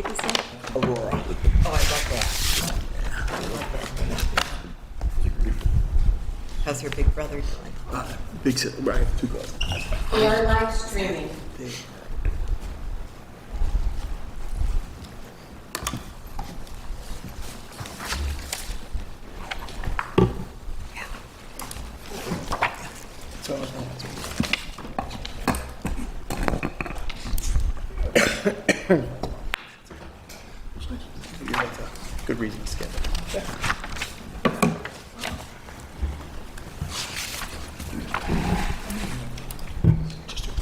Davidson? Aurora. Oh, I love that. I love that. How's her big brother doing? Big, right, 2 girls. We are live streaming. So, you have a good reason to skip it. Just do it.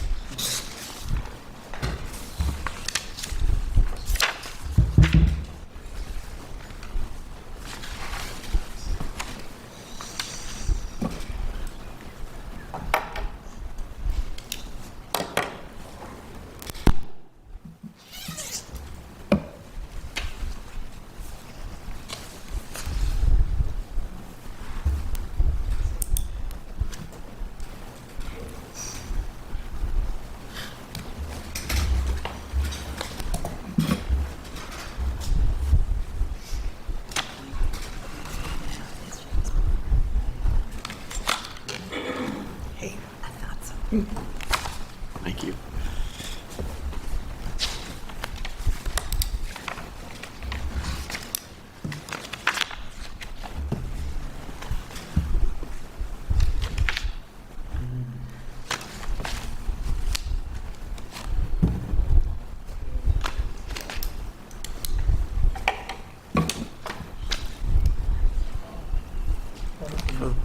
Hey, I thought so. Thank you.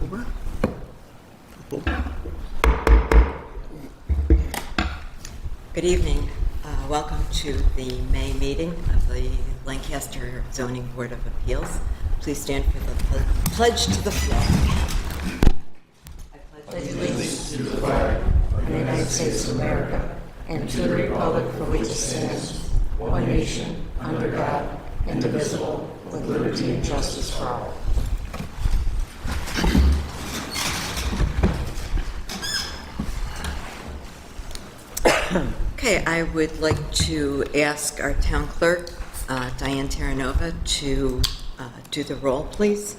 Over. Over. Good evening. Welcome to the May meeting of the Lancaster Zoning Board of Appeals. Please stand for the pledge to the flag. I pledge allegiance To the flag of the United States of America and to the republic for which it stands, one nation, under God, indivisible, with liberty and justice for all. Okay, I would like to ask our town clerk, Diane Terranova, to do the roll, please.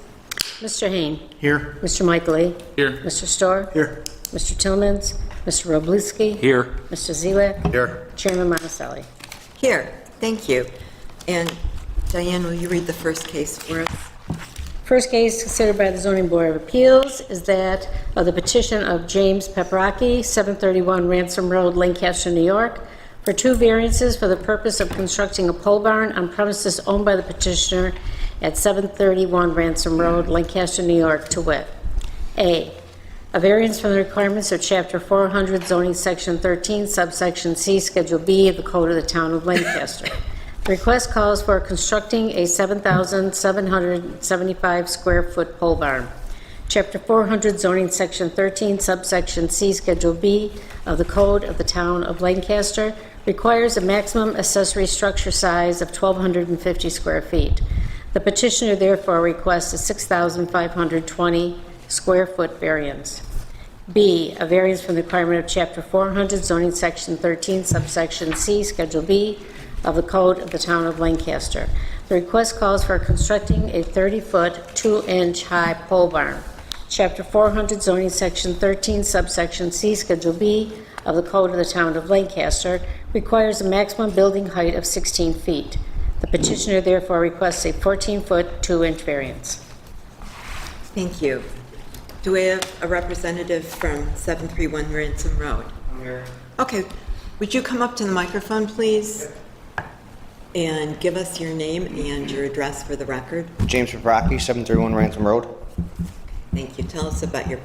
Mr. Hain. Here. Mr. Michaeli. Here. Mr. Storr. Here. Mr. Tillmans. Mr. Robluski. Here. Mr. Zilek. Here. Chairman Monticelli. Here, thank you. And Diane, will you read the first case for us? First case considered by the Zoning Board of Appeals is that of the petition of James Paparaki, 731 Ransom Road, Lancaster, New York, for 2 variances for the purpose of constructing a pole barn on premises owned by the petitioner at 731 Ransom Road, Lancaster, New York, to wit: A variance from the requirements of Chapter 400 Zoning Section 13, subsection C, Schedule B of the Code of the Town of Lancaster. The request calls for constructing a 7,775 square foot pole barn. Chapter 400 Zoning Section 13, subsection C, Schedule B of the Code of the Town of Lancaster requires a maximum accessory structure size of 1,250 square feet. The petitioner therefore requests a 6,520 square foot variance. B, a variance from the requirement of Chapter 400 Zoning Section 13, subsection C, Schedule B of the Code of the Town of Lancaster. The request calls for constructing a 30-foot, 2-inch high pole barn. Chapter 400 Zoning Section 13, subsection C, Schedule B of the Code of the Town of Lancaster requires a maximum building height of 16 feet. The petitioner therefore requests a 14-foot, 2-inch variance. Thank you. Do we have a representative from 731 Ransom Road? Okay, would you come up to the microphone, please? And give us your name and your address for the record. James Paparaki, 731 Ransom Road. Thank you. Tell us about your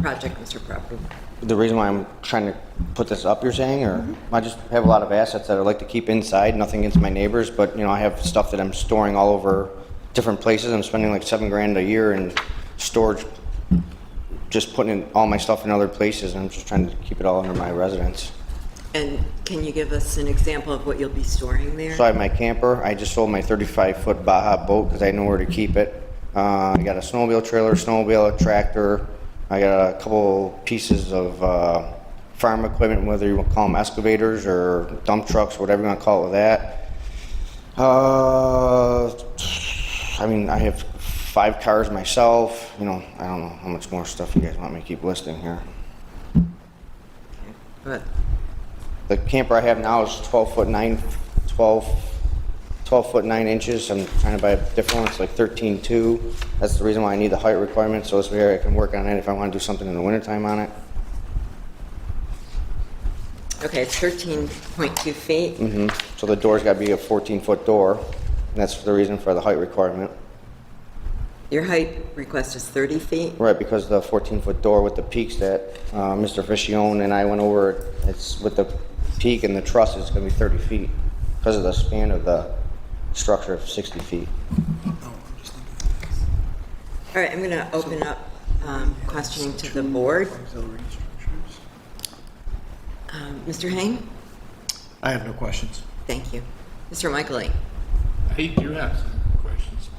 project, Mr. Proper. The reason why I'm trying to put this up, you're saying, or I just have a lot of assets that I like to keep inside, nothing against my neighbors, but you know, I have stuff that I'm storing all over different places. I'm spending like $7,000 a year in storage, just putting all my stuff in other places, and I'm just trying to keep it all under my residence. And can you give us an example of what you'll be storing there? So I have my camper. I just sold my 35-foot Baja boat because I had nowhere to keep it. I got a snowmobile trailer, snowmobile, a tractor. I got a couple pieces of farm equipment, whether you want to call them excavators or dump trucks, whatever you want to call it with that. I mean, I have 5 cars myself, you know, I don't know how much more stuff you guys want me to keep listing here. But, The camper I have now is 12 foot 9 inches. I'm trying to buy a different one, it's like 13.2. That's the reason why I need the height requirement, so this way I can work on it if I want to do something in the wintertime on it. okay, it's 13.2 feet. So the door's got to be a 14-foot door, and that's the reason for the height requirement. Your height request is 30 feet? Right, because the 14-foot door with the peaks that Mr. Fiscione and I went over, it's with the peak and the truss, it's going to be 30 feet because of the span of the structure of 60 feet. All right, I'm going to open up questioning to the board. Mr. Hang? I have no questions. Thank you. Mr. Michaeli? I do have some questions.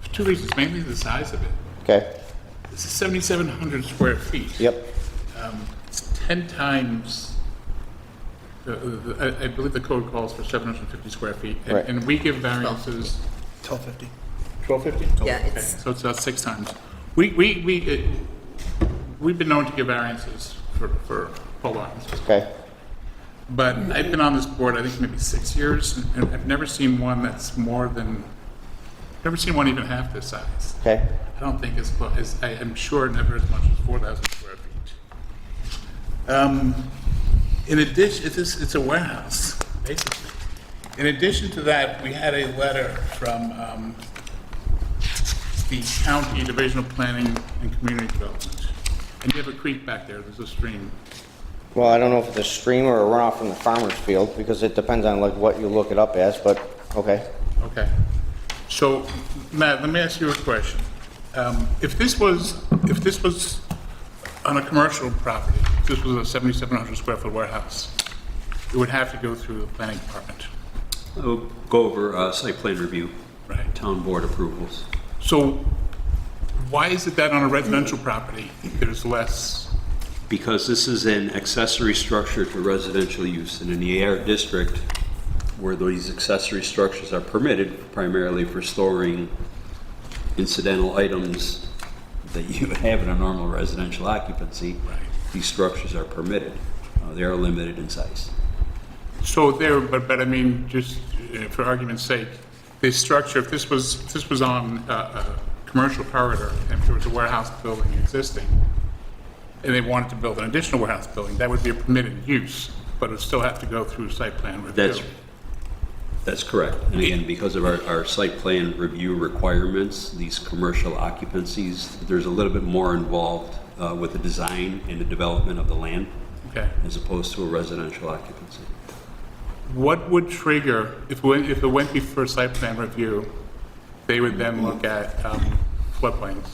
For 2 reasons, mainly the size of it. Okay? This is 7,700 square feet. Yep. It's 10 times, I believe the code calls for 750 square feet. Right. And we give variances, 1250. 1250? Yeah, Okay, it's- so it's about 6 times. We've been known to give variances for pole barns. Okay. But I've been on this board, I think maybe 6 years, and I've never seen one that's more than, never seen one even half this size. Okay. I don't think as close, I am sure never as much as 4,000 square feet. In addition, it's a warehouse, basically. In addition to that, we had a letter from the County Division of Planning and Community Development. And you have a creek back there, there's a stream. Well, I don't know if it's a stream or a runoff from the farmer's field, because it depends on like what you look it up as, but, okay. Okay. So, Matt, let me ask you a question. If this was on a commercial property, if this was a 7,700 square foot warehouse, it would have to go through the planning department, We'll go over site plan review, right? town board approvals. So, why is it that on a residential property, there's less? Because this is an accessory structure to residential use, and in the AR district, where these accessory structures are permitted, primarily for storing incidental items that you would have in a normal residential occupancy, Right. these structures are permitted. They are limited in size. So there, but I mean, just for argument's sake, this structure, if this was on a commercial corridor, and if there was a warehouse building existing, and they wanted to build an additional warehouse building, that would be a permitted use, but it would still have to go through site plan review. That's correct. And again, because of our site plan review requirements, these commercial occupancies, there's a little bit more involved with the design and the development of the land Okay. as opposed to a residential occupancy. What would trigger, if it went before site plan review, they would then look at floodplains,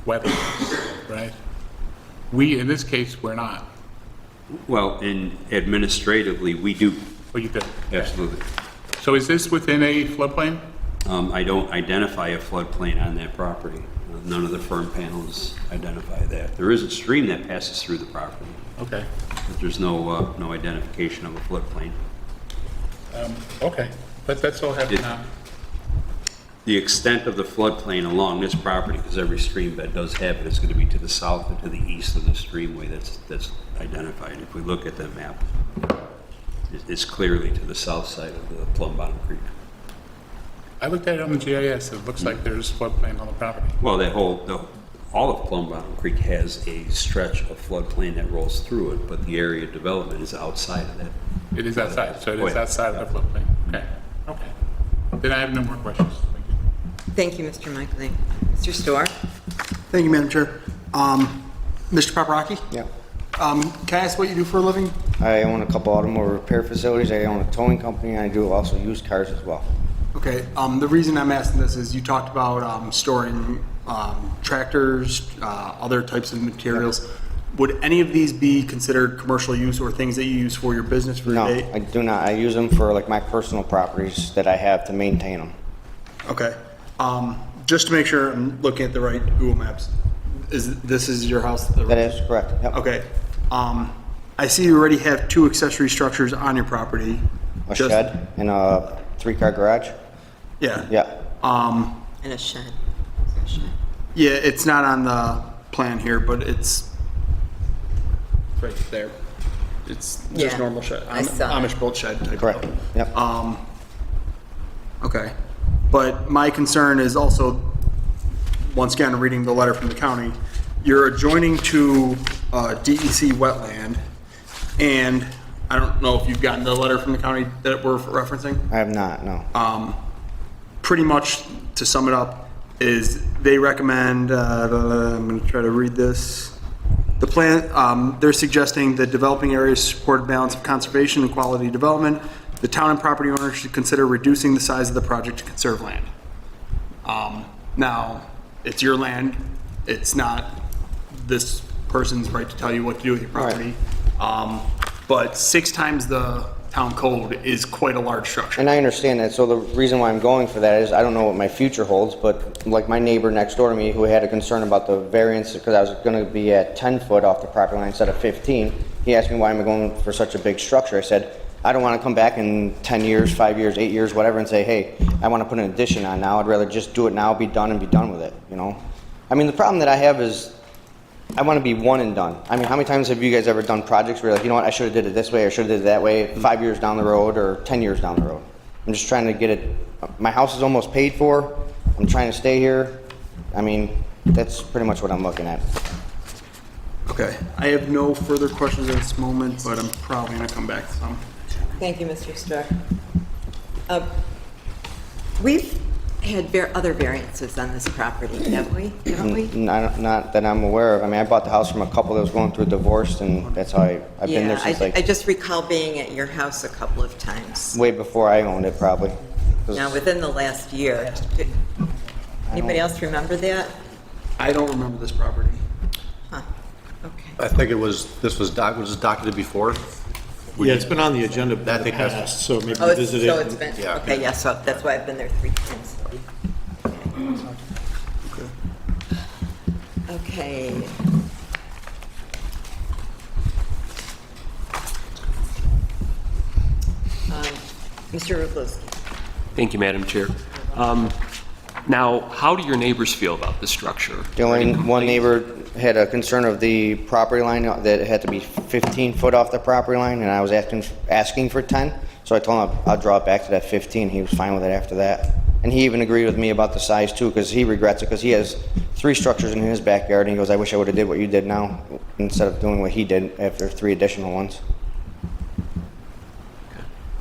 wetlands, right? We, in this case, we're not. Well, and administratively, we do, But you did. absolutely. So is this within a floodplain? I don't identify a floodplain on that property. None of the firm panels identify that. There is a stream that passes through the property, Okay. but there's no identification of a floodplain. Okay. But that's all I have for now. The extent of the floodplain along this property, because every stream bed does have it, is going to be to the south and to the east of the streamway that's identified. If we look at the map, it's clearly to the south side of the Plum Bottom Creek. I looked at it on the GIS, it looks like there's floodplain on the property. Well, all of Plum Bottom Creek has a stretch of floodplain that rolls through it, but the area of development is outside of that. It is outside, so it Oh, is yeah. outside of the floodplain. Okay, okay. Then I have no more questions. Thank you. Thank you, Mr. Michaeli. Mr. Storr? Thank you, Madam Chair. Mr. Paparaki? Yeah. Can I ask what you do for a living? I own a couple automobile repair facilities. I own a towing company, and I do also used cars as well. Okay, the reason I'm asking this is you talked about storing tractors, other types of materials. Would any of these be considered commercial use or things that you use for your business for No, your day? I do not. I use them for like my personal properties that I have to maintain them. Okay. Just to make sure I'm looking at the right Google Maps, this is your house? That is correct. Yep. Okay. I see you already have 2 accessory structures on your property. a Just- shed, and a 3-car garage. Yeah. Yeah. In a shed. Yeah, it's not on the plan here, but it's right there. It's just Yeah, normal shed. I saw it. Amish boat shed type. Correct. Yep. Okay. But my concern is also, once again, reading the letter from the county, you're adjoining to DEC wetland, and I don't know if you've gotten the letter from the county that we're referencing. I have not, no. Pretty much, to sum it up, is they recommend, I'm going to try to read this. The plan, they're suggesting that developing areas support a balance of conservation and quality development. The town and property owners should consider reducing the size of the project to conserve land. Now, it's your land. It's not this person's right to tell you what to do with your property. But 6 times the town code is quite a large structure. And I understand that, so the reason why I'm going for that is I don't know what my future holds, but like my neighbor next door to me who had a concern about the variance, because I was gonna be at 10 foot off the property line instead of 15, he asked me why am I going for such a big structure? I said, I don't wanna come back in 10 years, 5 years, 8 years, whatever, and say, hey, I wanna put an addition on now. I'd rather just do it now, be done, and be done with it, you know? I mean, the problem that I have is I want to be one and done. I mean, how many times have you guys ever done projects where you're like, you know what, I should have did it this way or should have did it that way 5 years down the road or 10 years down the road? I'm just trying to get it, my house is almost paid for. I'm trying to stay here. I mean, that's pretty much what I'm looking at. Okay. I have no further questions at this moment, but I'm probably going to come back to some. Thank you, Mr. Stark. We've had other variances on this property, haven't we? Not that I'm aware of. I mean, I bought the house from a couple that was going through a divorce, and that's how I've been there Yeah, since I like just recall being at your house a couple of times. way before I owned it, probably. 'Cause Now, within the last year. Anybody else remember that? I don't remember this property. Huh, okay. I think was docketed before. Yeah, it's been on the agenda in I the think that's- past, so maybe Oh, visit it. so it's been, Yeah. okay, yeah, so that's why I've been there 3 times. Okay. Mr. Rutlowski. Thank you, Madam Chair. Now, how do your neighbors feel about the structure? The only Any one complaints? neighbor had a concern of the property line, that it had to be 15 foot off the property line, and I was asking for 10. So I told him I'll draw it back to that 15. He was fine with it after that. And he even agreed with me about the size too, because he regrets it, because he has 3 structures in his backyard, and he goes, I wish I would have did what you did now, instead of doing what he did after 3 additional ones.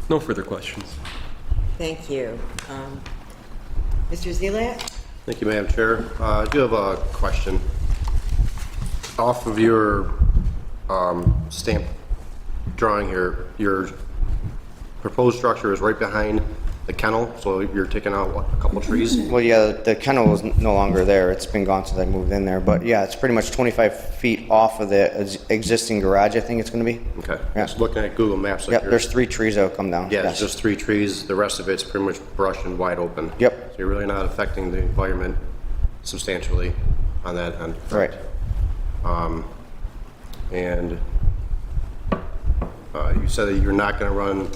No further questions. Thank you. Mr. Zelak? Thank you, Madam Chair. I do have a question. Off of your stamp drawing here, your proposed structure is right behind the kennel, so you're taking out, what, a couple trees? Well, yeah, the kennel is no longer there. It's been gone since I moved in there. But yeah, it's pretty much 25 feet off of the existing garage, I think it's going to be. Okay. Yeah. Just looking at Google Maps. like Yep, you're- there's 3 trees that will come down. Yeah, Yes. there's just 3 trees. The rest of it's pretty much brush and wide open. Yep. So you're really not affecting the environment substantially on that end. Right. And you said that you're not going to run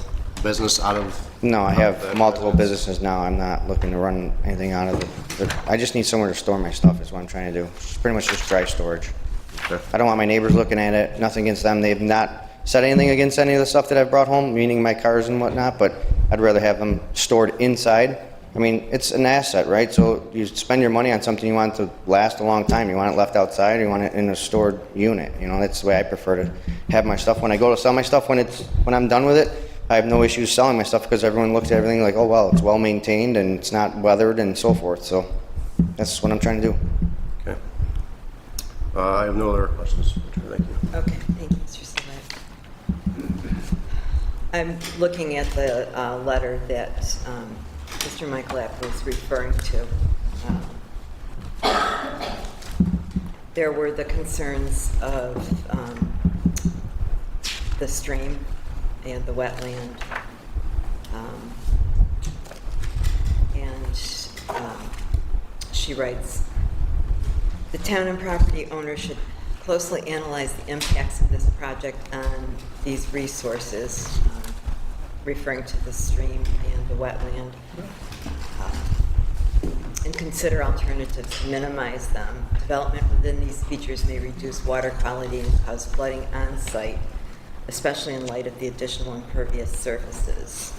business out of... No, I have multiple businesses now. I'm not looking to run anything out of it. I just need somewhere to store my stuff is what I'm trying to do. It's pretty much just dry storage. Okay. I don't want my neighbors looking at it, nothing against them. They've not said anything against any of the stuff that I've brought home, meaning my cars and whatnot, but I'd rather have them stored inside. I mean, it's an asset, right? So you spend your money on something you want to last a long time. You want it left outside, or you want it in a stored unit. You know, that's the way I prefer to have my stuff. When I go to sell my stuff, when I'm done with it, I have no issues selling my stuff because everyone looks at everything like, oh, well, it's well maintained and it's not weathered and so forth. So that's what I'm trying to do. Okay. I have no other questions. Thank you. Okay, thank you, Mr. Select. I'm looking at the letter that Mr. Michaelak was referring to. There were the concerns of the stream and the wetland. She writes, the town and property owner should closely analyze the impacts of this project on these resources, referring to the stream and the wetland, and consider alternatives to minimize them. Development within these features may reduce water quality and cause flooding on site, especially in light of the additional impervious surfaces.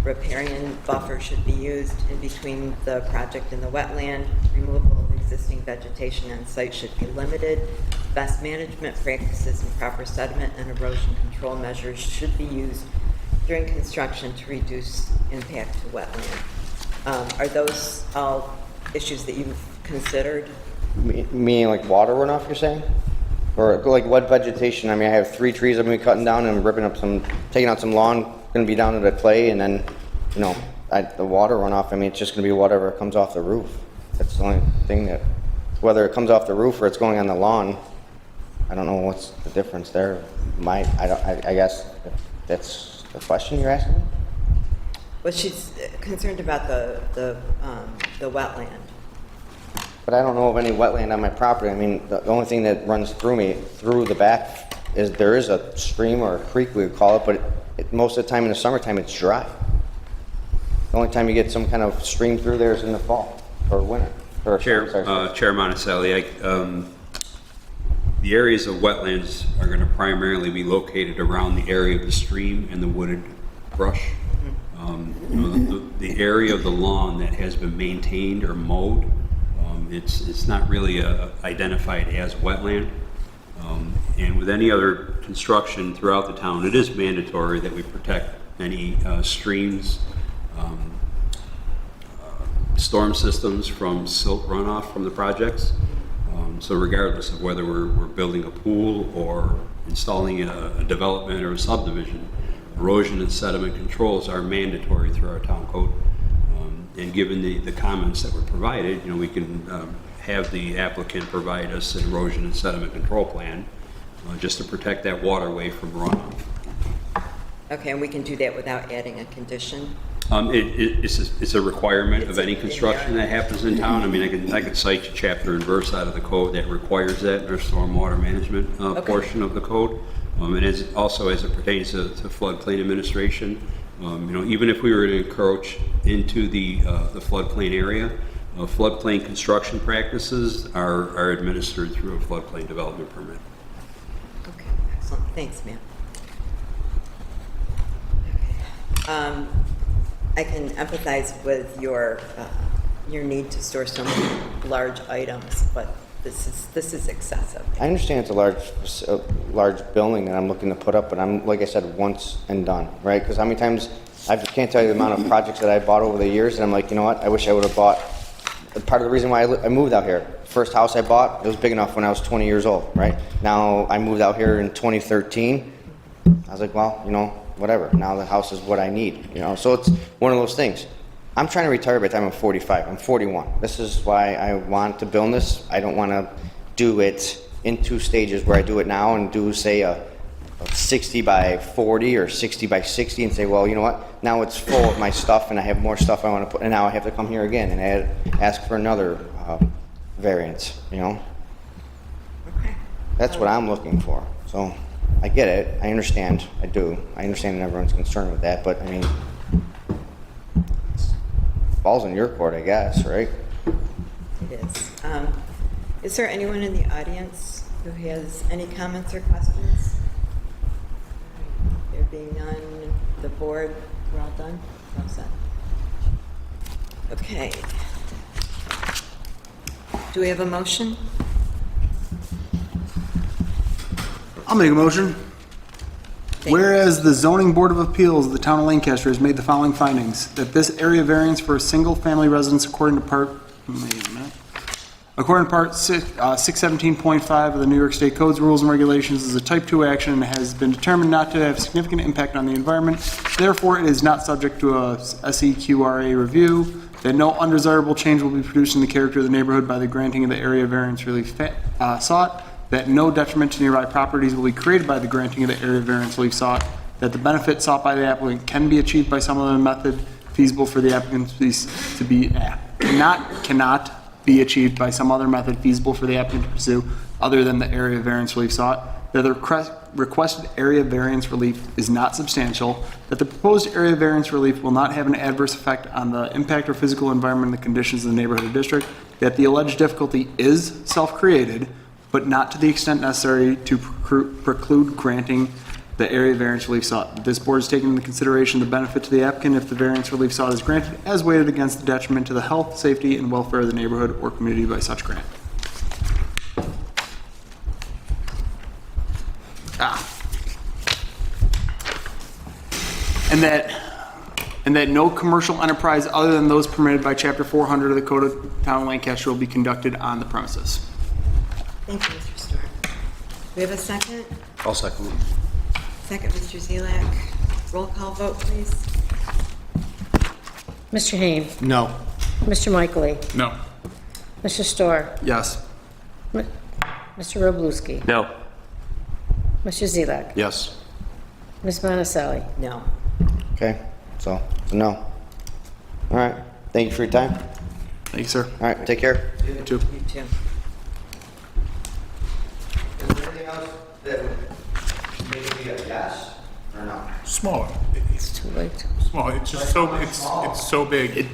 Riparian buffer should be used in between the project and the wetland. Removal of existing vegetation on site should be limited. Best management practices and proper sediment and erosion control measures should be used during construction to reduce impact to wetland. Are those all issues that you've considered? Meaning like water runoff, you're saying? Or like what vegetation? I mean, I have 3 trees I'm gonna be cutting down and ripping up taking out some lawn, gonna be down to the clay, and then, you know, the water runoff, I mean, it's just gonna be whatever comes off the roof. That's the only thing that, whether it comes off the roof or it's going on the lawn, I don't know what's the difference there. I guess that's the question you're asking? Well, she's concerned about the wetland. But I don't know of any wetland on my property. I mean, the only thing that runs through the back, is there is a stream or a creek, we would call it, but most of the time in the summertime, it's dry. The only time you get some kind of stream through there is in the fall or winter. Or Chair Monticelli, the areas of wetlands are going to primarily be located around the area of the stream and the wooded brush. You know, the area of the lawn that has been maintained or mowed, it's not really identified as wetland. And with any other construction throughout the town, it is mandatory that we protect any streams, storm systems from silt runoff from the projects. So regardless of whether we're building a pool or installing a development or a subdivision, erosion and sediment controls are mandatory through our town code. And given the comments that were provided, you know, we can have the applicant provide us an erosion and sediment control plan just to protect that waterway from runoff. Okay, and we can do that without adding a condition? It's a requirement of any construction that happens in town. I mean, I could cite you chapter and verse out of the code that requires that in our stormwater management portion of the code. And also as it pertains to floodplain administration, you know, even if we were to encroach into the floodplain area, floodplain construction practices are administered through a floodplain development permit. Okay, excellent. Thanks, ma'am. Okay. I can empathize with your need to store so many large items, but this is excessive. I understand it's a large building that I'm looking to put up, but I'm, like I said, once and done, right? Because how many times, I can't tell you the amount of projects that I bought over the years, and I'm like, you know what, I wish I would have bought, part of the reason why I moved out here, first house I bought, it was big enough when I was 20 years old, right? Now, I moved out here in 2013, I was like, well, you know, whatever, now the house is what I need, you know? So it's one of those things. I'm trying to retire by the time I'm 45. I'm 41. This is why I want to build this. I don't want to do it in 2 stages where I do it now and do, say, a 60 by 40 or 60 by 60 and say, well, you know what? Now it's full of my stuff and I have more stuff I want to put, and now I have to come here again and ask for another variance, you know? Okay. That's what I'm looking for. So I get it. I understand. I do. I understand that everyone's concerned with that, but I mean, ball's in your court, I guess, right? It is. Is there anyone in the audience who has any comments or questions? There being none, the board, we're all done? All set. Okay. Do we have a motion? I'll make a motion. Thank you. Whereas the Zoning Board of Appeals of the Town of Lancaster has made the following findings, that this area variance for a single-family residence according to Part 617.5 of the New York State Codes, Rules, and Regulations is a Type 2 action and has been determined not to have significant impact on the environment. Therefore, it is not subject to a SEQRA review, that no undesirable change will be produced in the character of the neighborhood by the granting of the area variance relief sought, that no detriment to nearby properties will be created by the granting of the area variance relief sought, that the benefit sought by the applicant can be achieved by some other method feasible for the applicant cannot be achieved by some other method feasible for the applicant to pursue other than the area variance relief sought, that the requested area variance relief is not substantial, that the proposed area variance relief will not have an adverse effect on the impact or physical environment and the conditions of the neighborhood or district, that the alleged difficulty is self-created, but not to the extent necessary to preclude granting the area variance relief sought. This board is taking into consideration the benefit to the applicant if the variance relief sought is granted, as weighted against the detriment to the health, safety, and welfare of the neighborhood or community by such grant. And that no commercial enterprise other than those permitted by Chapter 400 of the Code of Town of Lancaster will be conducted on the premises. Thank you, Mr. Storr. Do we have a second? I'll second it. Second, Mr. Zelak. Roll call vote, please. Mr. Hain. No. Mr. Michaely. No. Mr. Storr. Yes. Mr. Robluski. No. Mr. Zelak. Yes. Ms. Monticelli. No. Okay, so no. All right, thank you for your time. Thank you, sir. All right, take care. You too. You too. Is there anything else that would make it be a yes or no? Smaller. It's too late. Small. It's just so, it's so big.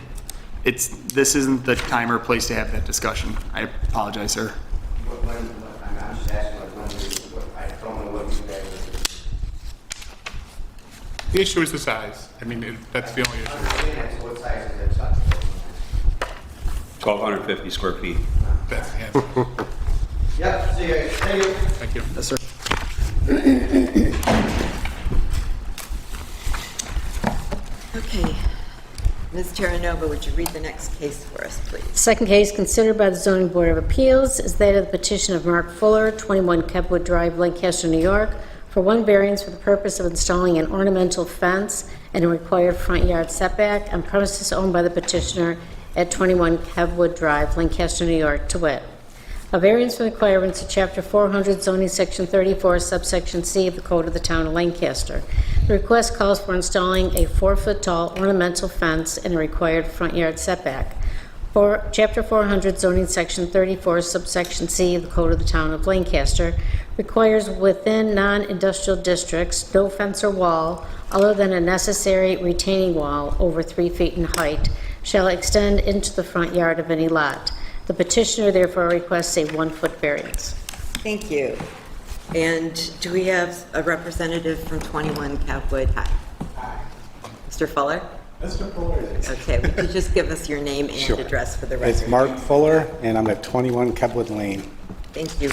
This isn't the time or place to have that discussion. I apologize, sir. I'm just asking, like, I don't know what you guys. The issue is the size. I mean, that's the only issue. What size is it acceptable? 1,250 square feet. That's the answer. Yep, see you guys. Thank you. Thank you. Yes, sir. Okay. Ms. Terranova, would you read the next case for us, please? Second case considered by the Zoning Board of Appeals is that of the petition of Mark Fuller, 21 Kepwood Drive, Lancaster, New York, for one variance for the purpose of installing an ornamental fence and a required front yard setback on premises owned by the petitioner at 21 Kepwood Drive, Lancaster, New York, to wit, a variance for the requirements of Chapter 400, Zoning Section 34, subsection C of the Code of the Town of Lancaster. The request calls for installing a 4-foot-tall ornamental fence and a required front yard setback. For Chapter 400, Zoning Section 34, subsection C of the Code of the Town of Lancaster, requires within non-industrial districts no fence or wall other than a necessary retaining wall over 3 feet in height shall extend into the front yard of any lot. The petitioner therefore requests a 1-foot variance. Thank you. And do we have a representative from 21 Cowwood? Hi. Mr. Fuller? Mr. Fuller. Okay, would you just give us your name and Sure. address for the record? It's Mark Fuller, and I'm at 21 Kepwood Lane. Thank you.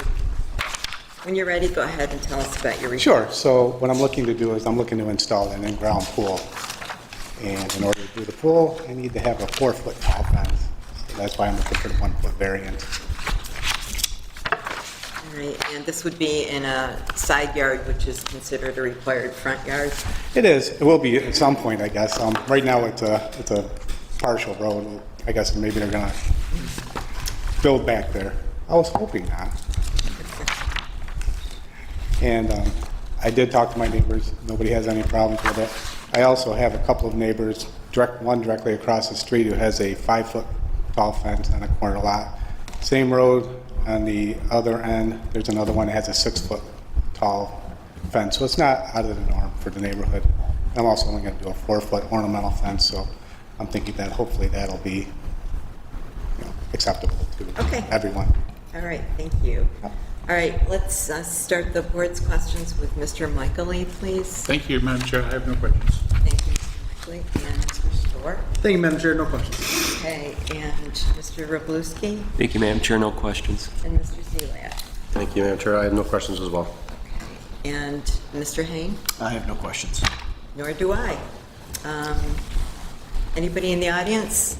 When you're ready, go ahead and tell us about your report. Sure. So what I'm looking to do is I'm looking to install an in-ground pool. And in order to do the pool, I need to have a 4-foot tall fence. So that's why I'm looking for the 1-foot variance. All right, and this would be in a side yard, which is considered a required front yard? It is. It will be at some point, I guess. Right now, it's a partial road. I guess maybe they're going to build back there. I was hoping not. And I did talk to my neighbors. Nobody has any problems with it. I also have a couple of neighbors, one directly across the street who has a 5-foot tall fence on a corner lot. Same road on the other end, there's another one that has a 6-foot tall fence. So it's not out of the norm for the neighborhood. I'm also only going to do a 4-foot ornamental fence, so I'm thinking that hopefully that'll be acceptable to everyone. All right, thank you. All right, let's start the board's questions with Mr. Michaely, please. Thank you, Madam Chair. I have no questions. Thank you, Mr. Michaely, and Mr. Storr. Thank you, Madam Chair. No questions. Okay, and Mr. Robluski Thank you, Madam Chair. No questions. and Mr. Zelak. Thank you, Madam Chair. I have no questions as well. Okay, and Mr. Hain? I have no questions. Nor do I. Anybody in the audience?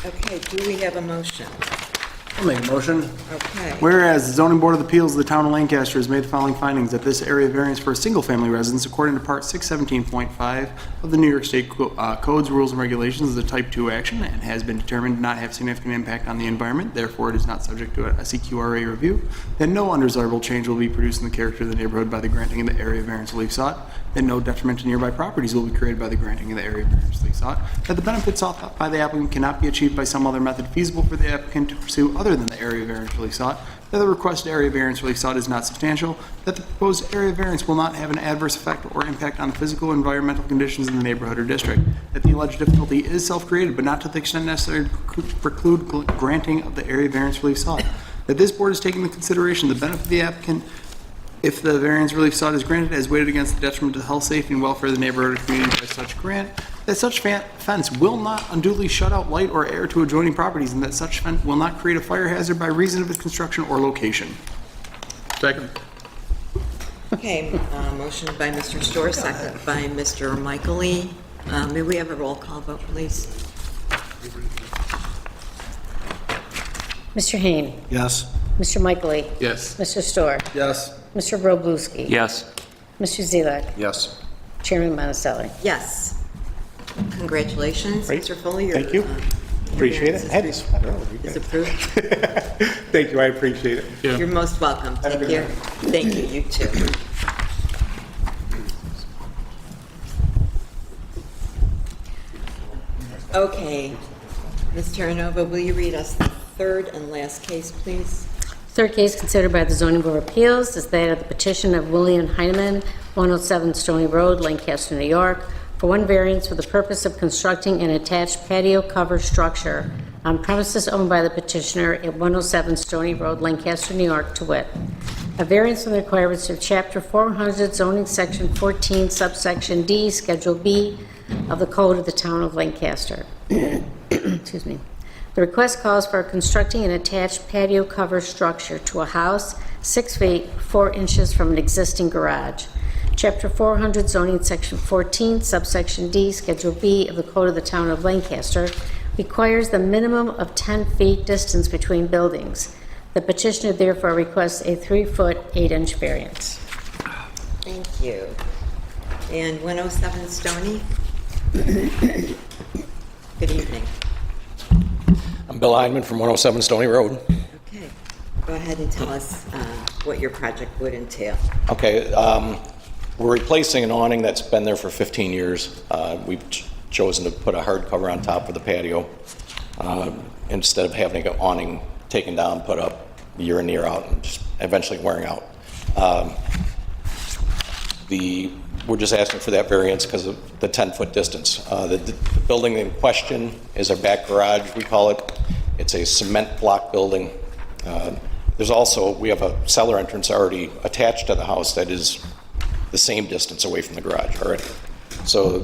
Okay, do we have a motion? I'll make a motion. Okay. Whereas the zoning board of appeals of the town of Lancaster has made the following findings, that this area variance for a single-family residence according to part 617.5 of the New York State Codes, Rules, and Regulations is a type 2 action and has been determined to not have significant impact on the environment. Therefore, it is not subject to a CQRA review. That no undesirable change will be produced in the character of the neighborhood by the granting of the area variance relief sought. That no detriment to nearby properties will be created by the granting of the area variance relief sought. That the benefits sought by the applicant cannot be achieved by some other method feasible for the applicant to pursue other than the area variance relief sought. that the requested area variance relief sought is not substantial, that the proposed area variance will not have an adverse effect or impact on the physical and environmental conditions in the neighborhood or district, that the alleged difficulty is self-created but not to the extent necessary to preclude granting of the area variance relief sought, that this board is taking into consideration the benefit of the applicant if the variance relief sought is granted as weighted against the detriment to the health, safety, and welfare of the neighborhood or community by such grant, that such fence will not unduly shut out light or air to adjoining properties, and that such fence will not create a fire hazard by reason of its construction or location. Second. Okay, motion by Mr. Storr, second by Mr. Michael Lee. May we have a roll call vote, please? Mr. Hain. Yes. Mr. Michael Lee. Yes. Mr. Storr. Yes. Mr. Robluski. Yes. Mr. Zelak. Yes. Chairman Monticelli. Yes. Congratulations, Great. Mr. Foley. Thank you. Appreciate it. I had to sweat earlier. Is approved. Thank you, I appreciate it. Yeah. You're most welcome. Have a Take good care. night. Thank you, you too. Okay. Ms. Terranova, will you read us the third and last case, please? Third case considered by the Zoning Board of Appeals is that of the petition of William Heineman, 107 Stony Road, Lancaster, New York, for one variance for the purpose of constructing an attached patio cover structure on premises owned by the petitioner at 107 Stony Road, Lancaster, New York, to wit, a variance from the requirements of Chapter 400 zoning section 14 subsection D, Schedule B of the Code of the Town of Lancaster. Excuse me. The request calls for constructing an attached patio cover structure to a house 6 feet 4 inches from an existing garage. Chapter 400 zoning section 14 subsection D, Schedule B of the Code of the Town of Lancaster requires the minimum of 10 feet distance between buildings. The petitioner therefore requests a 3-foot 8-inch variance. Thank you. And 107 Stony? Good evening. I'm Bill Heineman from 107 Stony Road. Okay. Go ahead and tell us what your project would entail. Okay, we're replacing an awning that's been there for 15 years. We've chosen to put a hard cover on top of the patio instead of having an awning taken down, put up year in, year out, and just eventually wearing out. We're just asking for that variance because of the 10-foot distance. The building in question is our back garage, we call it. It's a cement block building. There's also, we have a cellar entrance already attached to the house that is the same distance away from the garage already. So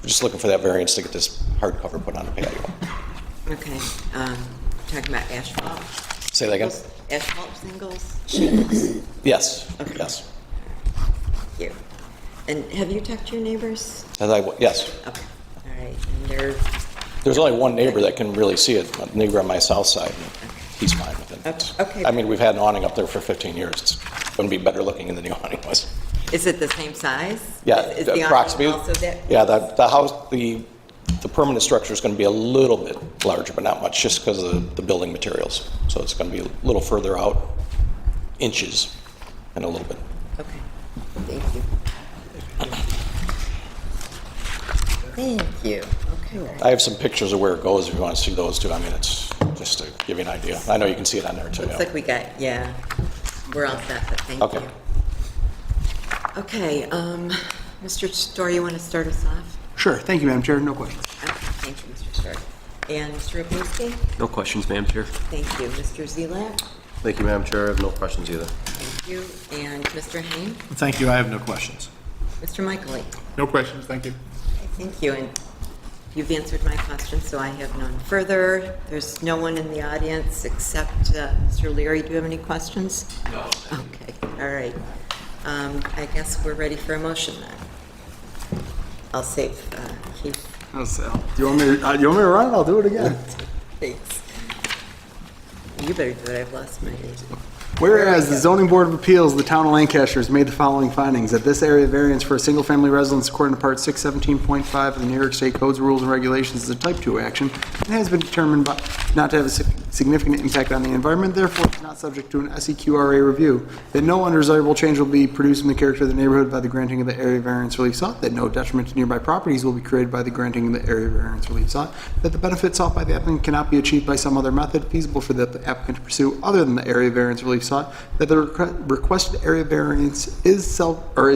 we're just looking for that variance to get this hard cover put on the patio. Okay. Talking about asphalt? Say that again? Asphalt shingles? Shingles. Yes, Okay. yes. Thank you. And have you talked to your neighbors? Yes. Okay. All right. And There's only one neighbor that can really see it, a neighbor on my south side. He's fine with it. Okay. I mean, we've had an awning up there for 15 years. It's going to be better looking than the awning was. is it the same size? Yeah, Is the awning approximately. also that? Yeah, the house, the permanent structure is going to be a little bit larger, but not much, just because of the building materials. So it's going to be a little further out, inches, and a little bit. Okay. Thank you. Thank you. Okay. I have some pictures of where it goes if you want to see those too. I mean, it's just to give you an idea. I know you can see it on there too. Looks like we got, yeah, we're all set, but thank Okay. you. Okay, Mr. Storr, you want to start us off? Sure, thank you, Madam Chair, no questions. Okay, thank you, Mr. Storr. And Mr. Rapinski? No questions, Madam Chair. Thank you. Mr. Zelak? Thank you, Madam Chair. I have no questions either. Thank you. And Mr. Hain? Thank you, I have no questions. Mr. Michael Lee? No questions, thank you. Thank you. And you've answered my questions, so I have none further. There's no one in the audience except Mr. Leary. Do you have any questions? No. Okay, all right. I guess we're ready for a motion then. I'll save Keith. Do you want me to run it? I'll do it again. Thanks. You better do it. I've lost my name. Whereas the Zoning Board of Appeals of the Town of Lancaster has made the following findings, that this area variance for a single-family residence according to Part 617.5 of the New York State Codes, Rules, and Regulations is a Type 2 action and has been determined not to have a significant impact on the environment, therefore is not subject to an SEQRA review, that no undesirable change will be produced in the character of the neighborhood by the granting of the area variance relief sought, that no detriment to nearby properties will be created by the granting of the area variance relief sought, that the benefit sought by the applicant cannot be achieved by some other method feasible for the applicant to pursue other than the area variance relief sought, that the requested area variance is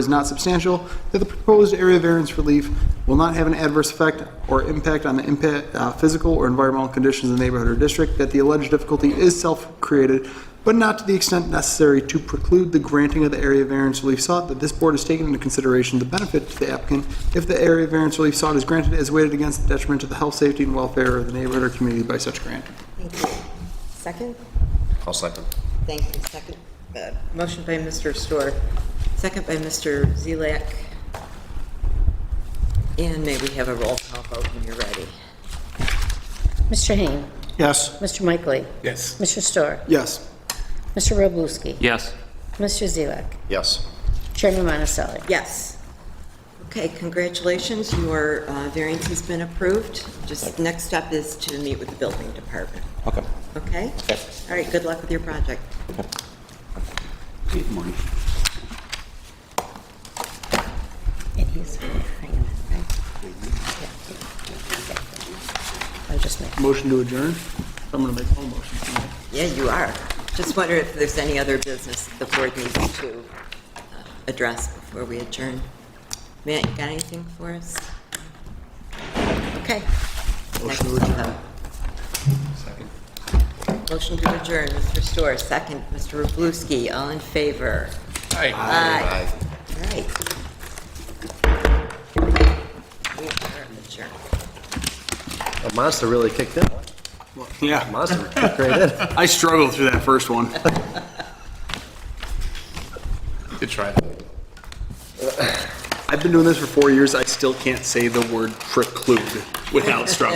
not substantial, that the proposed area variance relief will not have an adverse effect or impact on the physical or environmental conditions of the neighborhood or district, that the alleged difficulty is self-created, but not to the extent necessary to preclude the granting of the area variance relief sought, that this board has taken into consideration the benefit to the applicant if the area variance relief sought is granted as weighted against the detriment to the health, safety, and welfare of the neighborhood or community by such grant. Thank you. Second? I'll second. Thank you. Second. Motion by Mr. Storr, second by Mr. Zelak. And may we have a roll call vote when you're ready? Mr. Hain. Yes. Mr. Michaely. Yes. Mr. Storr. Yes. Mr. Robluski. Yes. Mr. Zelak. Yes. Chairman Monticelli. Yes. Okay, congratulations. Your variance has been approved. Just next step is to meet with the building department. Okay. Okay? Okay. All right, good luck with your project. Good morning. And he's hanging, right? I'll just make. Motion to adjourn? I'm going to make all motions tonight. Yeah, you are. Just wonder if there's any other business the board needs to address before we adjourn. Matt, you got anything for us? Okay. Next, Second. motion to adjourn, Mr. Storr, second, Mr. Robluski, all in favor? Aye. Aye. All right. We are adjourned. A monster really kicked in. Yeah. Monster kicked right in. I struggled through that first one. Good try. I've been doing this for 4 years. I still can't say the word preclude without struggling.